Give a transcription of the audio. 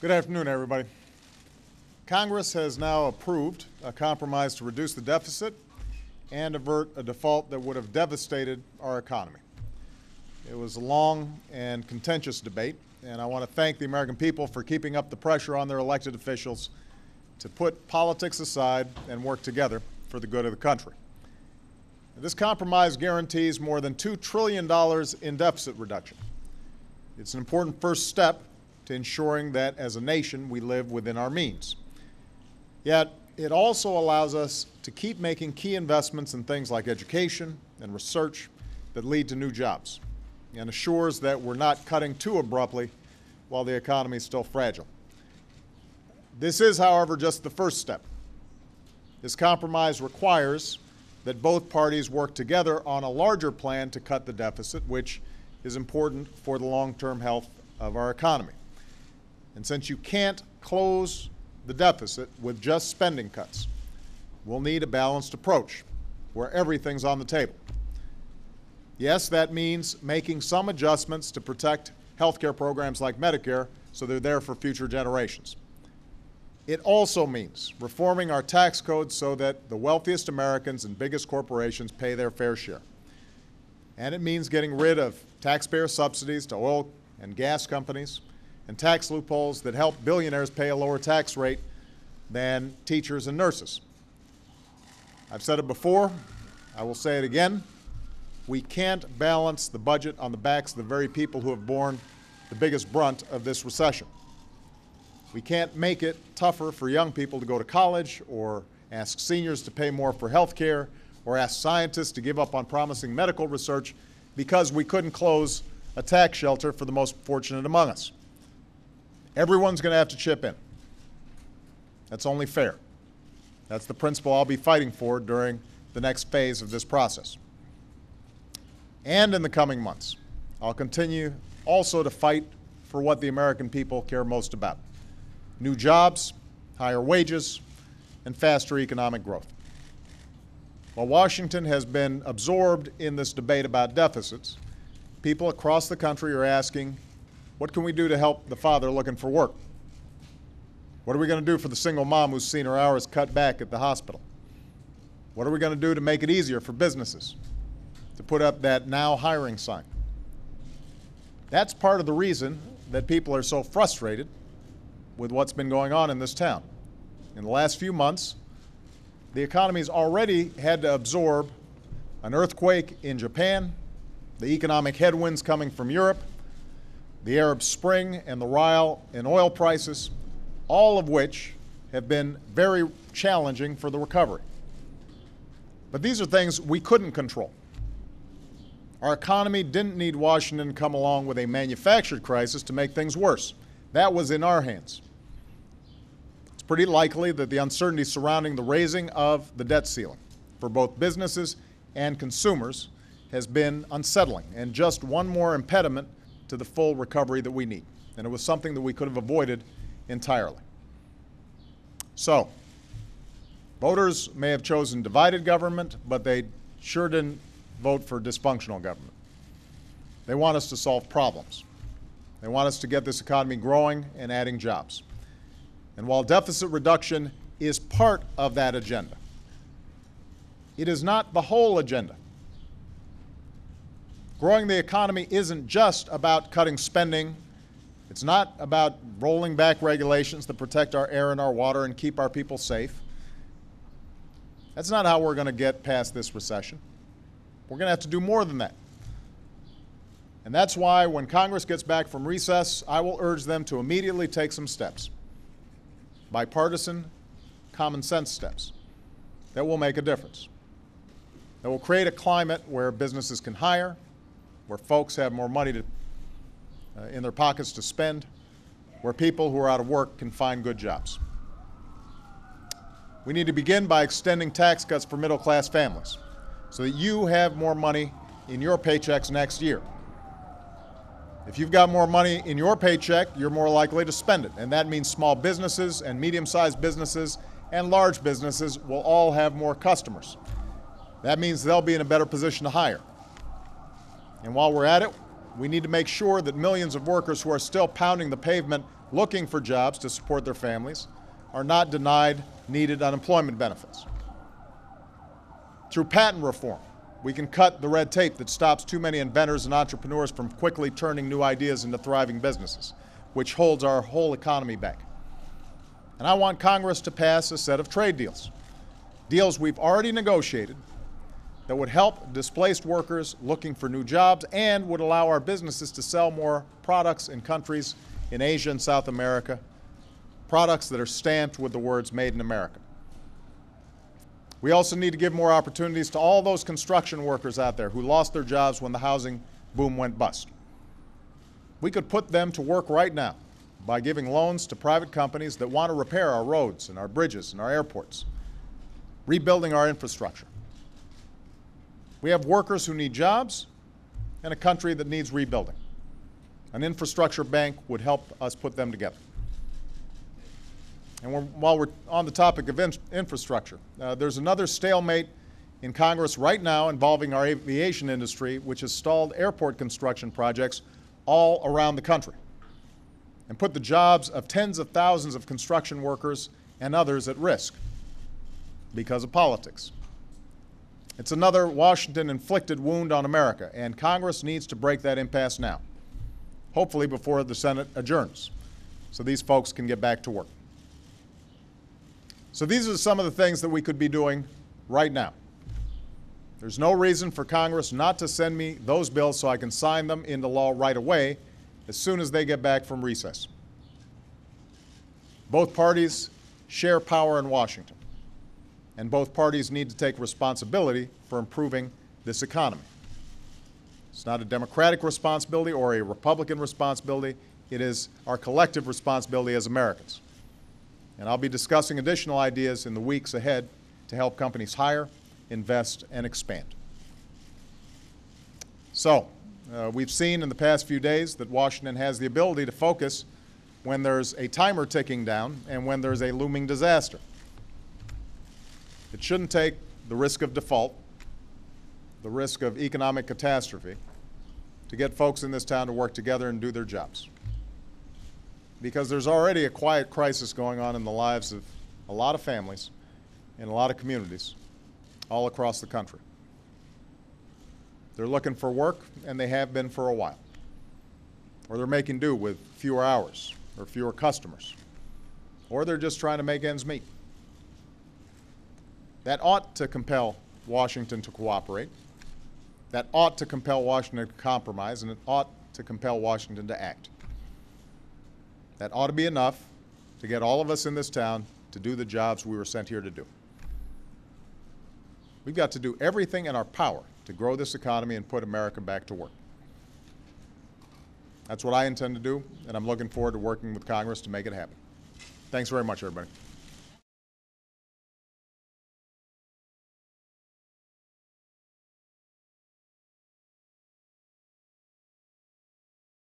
Good afternoon, everybody. Congress has now approved a compromise to reduce the deficit and avert a default that would have devastated our economy. It was a long and contentious debate, and I want to thank the American people for keeping up the pressure on their elected officials to put politics aside and work together for the good of the country. This compromise guarantees more than $2 trillion in deficit reduction. It's an important first step to ensuring that as a nation we live within our means. Yet it also allows us to keep making key investments in things like education and research that lead to new jobs, and assures that we're not cutting too abruptly while the economy is still fragile. This is, however, just the first step. This compromise requires that both parties work together on a larger plan to cut the deficit, which is important for the long-term health of our economy. And since you can't close the deficit with just spending cuts, we'll need a balanced approach where everything's on the table. Yes, that means making some adjustments to protect health care programs like Medicare so they're there for future generations. It also means reforming our tax code so that the wealthiest Americans and biggest corporations pay their fair share. And it means getting rid of taxpayer subsidies to oil and gas companies and tax loopholes that help billionaires pay a lower tax rate than teachers and nurses. I've said it before, I will say it again. We can't balance the budget on the backs of the very people who have borne the biggest brunt of this recession. We can't make it tougher for young people to go to college, or ask seniors to pay more for health care, or ask scientists to give up on promising medical research because we couldn't close a tax shelter for the most fortunate among us. Everyone's going to have to chip in. That's only fair. That's the principle I'll be fighting for during the next phase of this process. And in the coming months, I'll continue also to fight for what the American people care most about: new jobs, higher wages, and faster economic growth. While Washington has been absorbed in this debate about deficits, people across the country are asking, what can we do to help the father looking for work? What are we going to do for the single mom who's seen her hours cut back at the hospital? What are we going to do to make it easier for businesses to put up that now hiring sign? That's part of the reason that people are so frustrated with what's been going on in this town. In the last few months, the economy's already had to absorb an earthquake in Japan, the economic headwinds coming from Europe, the Arab Spring and the rise in oil prices, all of which have been very challenging for the recovery. But these are things we couldn't control. Our economy didn't need Washington to come along with a manufactured crisis to make things worse. That was in our hands. It's pretty likely that the uncertainty surrounding the raising of the debt ceiling for both businesses and consumers has been unsettling, and just one more impediment to the full recovery that we need. And it was something that we could have avoided entirely. So, voters may have chosen divided government, but they sure didn't vote for dysfunctional government. They want us to solve problems. They want us to get this economy growing and adding jobs. And while deficit reduction is part of that agenda, it is not the whole agenda. Growing the economy isn't just about cutting spending. It's not about rolling back regulations that protect our air and our water and keep our people safe. That's not how we're going to get past this recession. We're going to have to do more than that. And that's why when Congress gets back from recess, I will urge them to immediately take some steps, bipartisan, common sense steps, that will make a difference, that will create a climate where businesses can hire, where folks have more money in their pockets to spend, where people who are out of work can find good jobs. We need to begin by extending tax cuts for middle-class families so that you have more money in your paychecks next year. If you've got more money in your paycheck, you're more likely to spend it, and that means small businesses and medium-sized businesses and large businesses will all have more customers. That means they'll be in a better position to hire. And while we're at it, We need to make sure that millions of workers who are still pounding the pavement looking for jobs to support their families are not denied needed unemployment benefits. Through patent reform, we can cut the red tape that stops too many inventors and entrepreneurs from quickly turning new ideas into thriving businesses, which holds our whole economy back. And I want Congress to pass a set of trade deals, deals we've already negotiated, that would help displaced workers looking for new jobs and would allow our businesses to sell more products in countries in Asia and South America, products that are stamped with the words "Made in America." We also need to give more opportunities to all those construction workers out there who lost their jobs when the housing boom went bust. We could put them to work right now by giving loans to private companies that want to repair our roads and our bridges and our airports, rebuilding our infrastructure. We have workers who need jobs and a country that needs rebuilding. An infrastructure bank would help us put them together. And while we're on the topic of infrastructure, there's another stalemate in Congress right now involving our aviation industry, which has stalled airport construction projects all around the country and put the jobs of tens of thousands of construction workers and others at risk because of politics. It's another Washington-inflicted wound on America, and Congress needs to break that impasse now, hopefully before the Senate adjourns, so these folks can get back to work. So these are some of the things that we could be doing right now. There's no reason for Congress not to send me those bills so I can sign them into law right away as soon as they get back from recess. Both parties share power in Washington, and both parties need to take responsibility for improving this economy. It's not a Democratic responsibility or a Republican responsibility. It is our collective responsibility as Americans. And I'll be discussing additional ideas in the weeks ahead to help companies hire, invest, and expand. So, we've seen in the past few days that Washington has the ability to focus when there's a timer ticking down and when there's a looming disaster. It shouldn't take the risk of default, the risk of economic catastrophe, to get folks in this town to work together and do their jobs. Because there's already a quiet crisis going on in the lives of a lot of families in a lot of communities all across the country. They're looking for work, and they have been for a while. Or they're making do with fewer hours or fewer customers. Or they're just trying to make ends meet. That ought to compel Washington to cooperate. That ought to compel Washington to compromise, and it ought to compel Washington to act. That ought to be enough to get all of us in this town to do the jobs we were sent here to do. We've got to do everything in our power to grow this economy and put America back to work. That's what I intend to do, and I'm looking forward to working with Congress to make it happen. Thanks very much, everybody.